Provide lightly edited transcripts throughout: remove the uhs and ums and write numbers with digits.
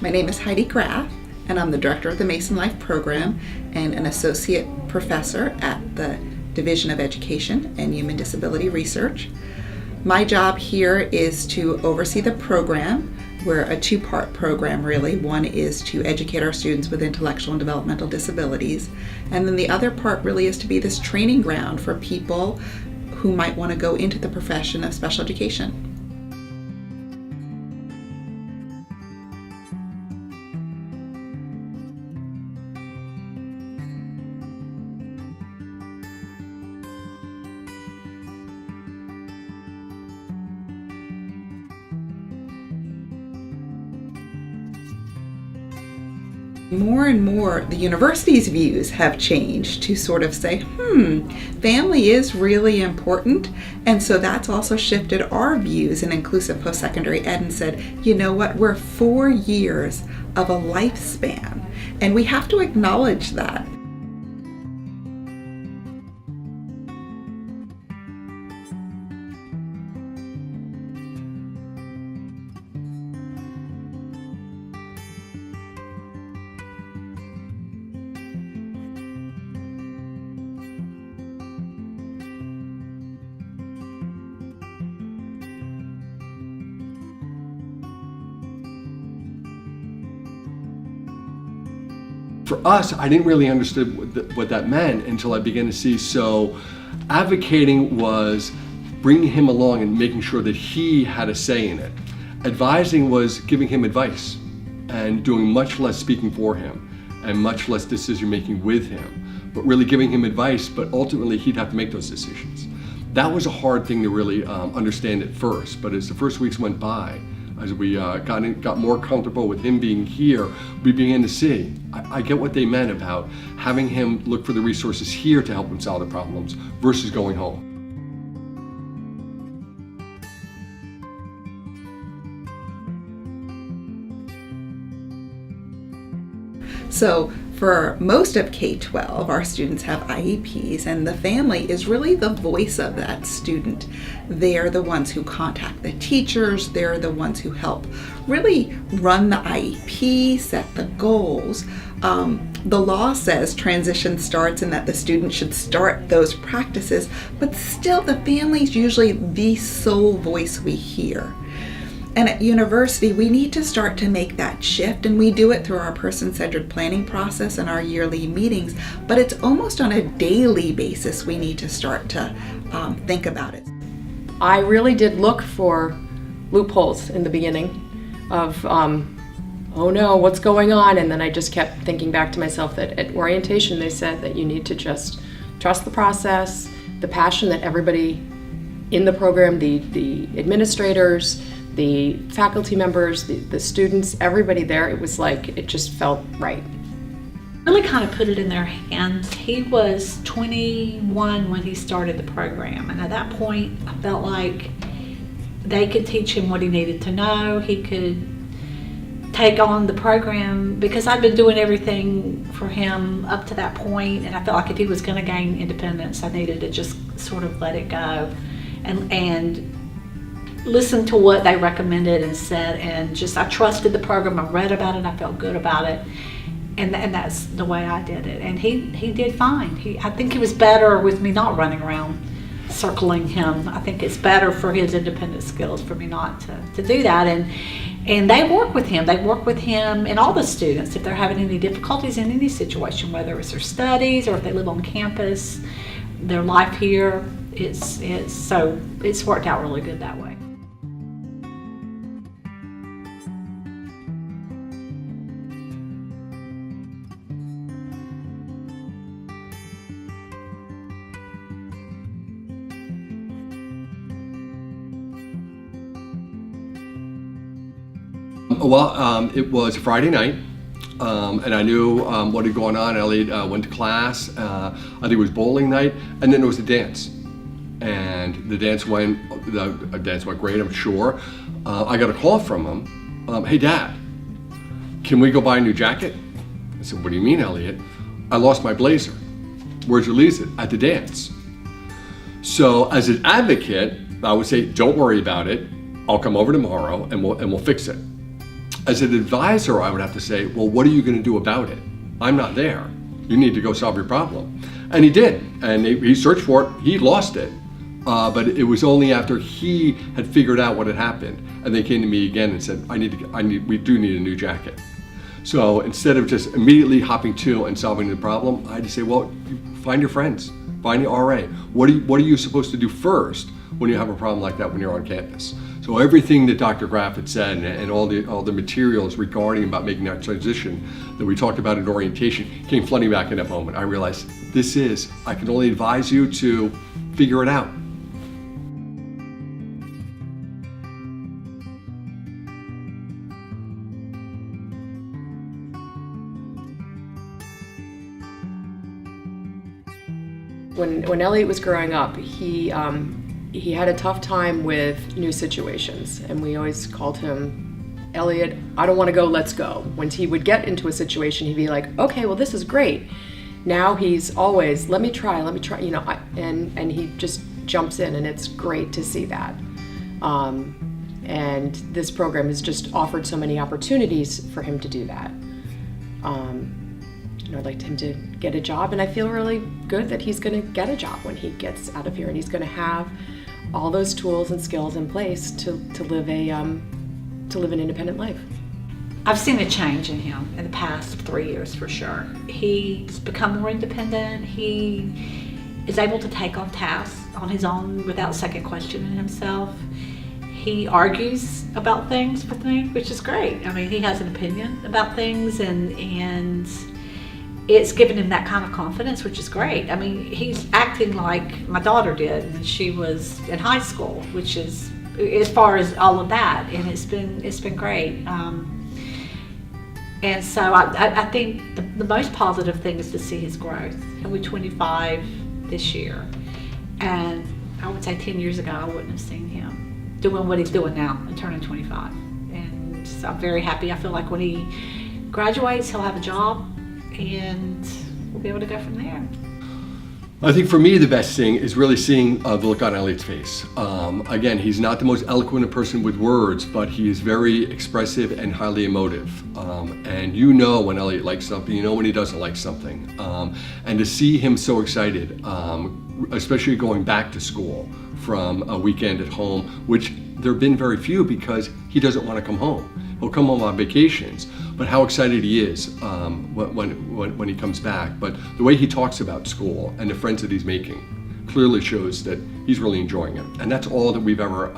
My name is Heidi Graff, and I'm the director of the Mason Life Program and an associate professor at the Division of Education and Human Disability Research. My job here is to oversee the program. We're a two-part program, really. One is to educate our students with intellectual and developmental disabilities, and then the other part really is to be this training ground for people who might want to go into the profession of special education. More and more, the university's views have changed to sort of say, family is really important. And so that's also shifted our views in inclusive post-secondary ed and said, you know what, we're 4 years of a lifespan, and we have to acknowledge that. For us, I didn't really understand what that meant until I began to see. So advocating was bringing him along and making sure that he had a say in it. Advising was giving him advice and doing much less speaking for him and much less decision making with him, but really giving him advice, but ultimately he'd have to make those decisions. That was a hard thing to really understand at first, but as the first weeks went by, as we got more comfortable with him being here, we began to see, I get what they meant about having him look for the resources here to help him solve the problems versus going home. So for most of K-12, our students have IEPs, and the family is really the voice of that student. They're the ones who contact the teachers, they're the ones who help really run the IEP, set the goals. The law says transition starts and that the student should start those practices, but still the family's usually the sole voice we hear. And at university, we need to start to make that shift, and we do it through our person-centered planning process and our yearly meetings, but it's almost on a daily basis we need to start to think about it. I really did look for loopholes in the beginning of, oh no, what's going on? And then I just kept thinking back to myself that at orientation they said that you need to just trust the process, the passion that everybody in the program, the administrators, the faculty members, the students, everybody there, it was like, it just felt right. Really kind of put it in their hands. He was 21 when he started the program, and at that point I felt like they could teach him what he needed to know. He could take on the program because I'd been doing everything for him up to that point, and I felt like if he was going to gain independence, I needed to just sort of let it go and listen to what they recommended and said, and just I trusted the program. I read about it, I felt good about it, and that's the way I did it. And he did fine. I think he was better with me not running around circling him. I think it's better for his independent skills for me not to do that. And they work with him. They work with him and all the students if they're having any difficulties in any situation, whether it's their studies or if they live on campus, their life here. It's worked out really good that way. Well, it was Friday night, and I knew what had gone on. Elliot went to class. I think it was bowling night, and then there was a dance. And the dance went great, I'm sure. I got a call from him. Hey, Dad, can we go buy a new jacket? I said, what do you mean, Elliot? I lost my blazer. Where'd you lose it? At the dance. So as an advocate, I would say, don't worry about it. I'll come over tomorrow and we'll fix it. As an advisor, I would have to say, well, what are you going to do about it? I'm not there. You need to go solve your problem. And he did, and he searched for it. He lost it, but it was only after he had figured out what had happened, and they came to me again and said, we do need a new jacket. So instead of just immediately hopping to and solving the problem, I had to say, well, find your friends, find your RA. What are you supposed to do first when you have a problem like that when you're on campus? So everything that Dr. Graff had said and all the materials regarding about making that transition that we talked about in orientation came flooding back in that moment. I realized I can only advise you to figure it out. When Elliot was growing up, he had a tough time with new situations, and we always called him, Elliot, I don't want to go, let's go. When he would get into a situation, he'd be like, okay, well, this is great. Now he's always, let me try, you know, and he just jumps in, and it's great to see that. And this program has just offered so many opportunities for him to do that. You know, I'd like him to get a job, and I feel really good that he's going to get a job when he gets out of here, and he's going to have all those tools and skills in place to live an independent life. I've seen a change in him in the past 3 years for sure. He's become more independent. He is able to take on tasks on his own without second questioning himself. He argues about things with me, which is great. I mean, he has an opinion about things, and it's given him that kind of confidence, which is great. I mean, he's acting like my daughter did when she was in high school, which is, as far as all of that, and it's been great. And so I think the most positive thing is to see his growth. He'll be 25 this year, and I would say 10 years ago I wouldn't have seen him doing what he's doing now and turning 25. And so I'm very happy. I feel like when he graduates, he'll have a job, and we'll be able to go from there. I think for me the best thing is really seeing the look on Elliot's face. Again, he's not the most eloquent person with words, but he is very expressive and highly emotive. And you know when Elliot likes something, you know when he doesn't like something. And to see him so excited, especially going back to school from a weekend at home, which there have been very few because he doesn't want to come home. He'll come home on vacations, but how excited he is when he comes back. But the way he talks about school and the friends that he's making clearly shows that he's really enjoying it. And that's all that we've ever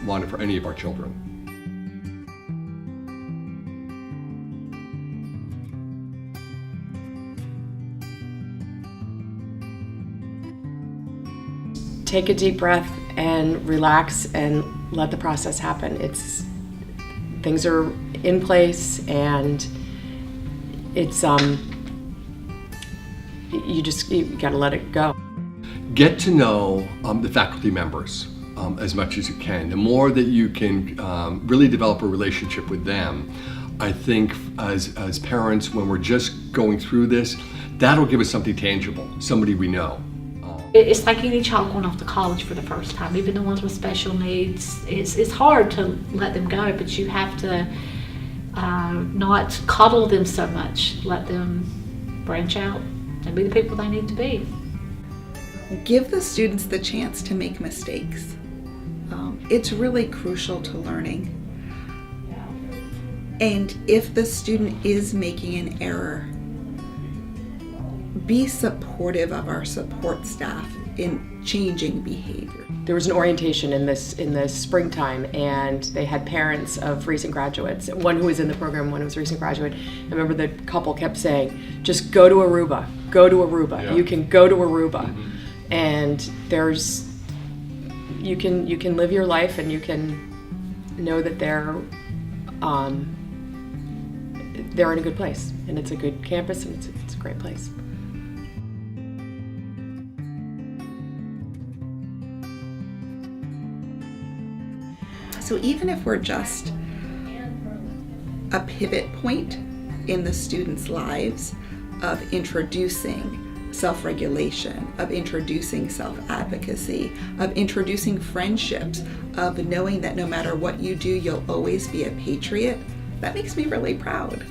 wanted for any of our children. Take a deep breath and relax and let the process happen. Things are in place, and it's you gotta let it go. Get to know the faculty members as much as you can. The more that you can really develop a relationship with them, I think as parents, when we're just going through this, that'll give us something tangible, somebody we know. It's like any child going off to college for the first time, even the ones with special needs. It's hard to let them go, but you have to not coddle them so much. Let them branch out and be the people they need to be. Give the students the chance to make mistakes. It's really crucial to learning. And if the student is making an error, be supportive of our support staff in changing behavior. There was an orientation in the springtime, and they had parents of recent graduates, one who was in the program, one who was a recent graduate. I remember the couple kept saying, just go to Aruba, go to Aruba. Yeah. You can go to Aruba. Mm-hmm. And you can live your life, and you can know that they're in a good place, and it's a good campus, and it's a great place. So even if we're just a pivot point in the students' lives of introducing self-regulation, of introducing self-advocacy, of introducing friendships, of knowing that no matter what you do, you'll always be a patriot that makes me really proud.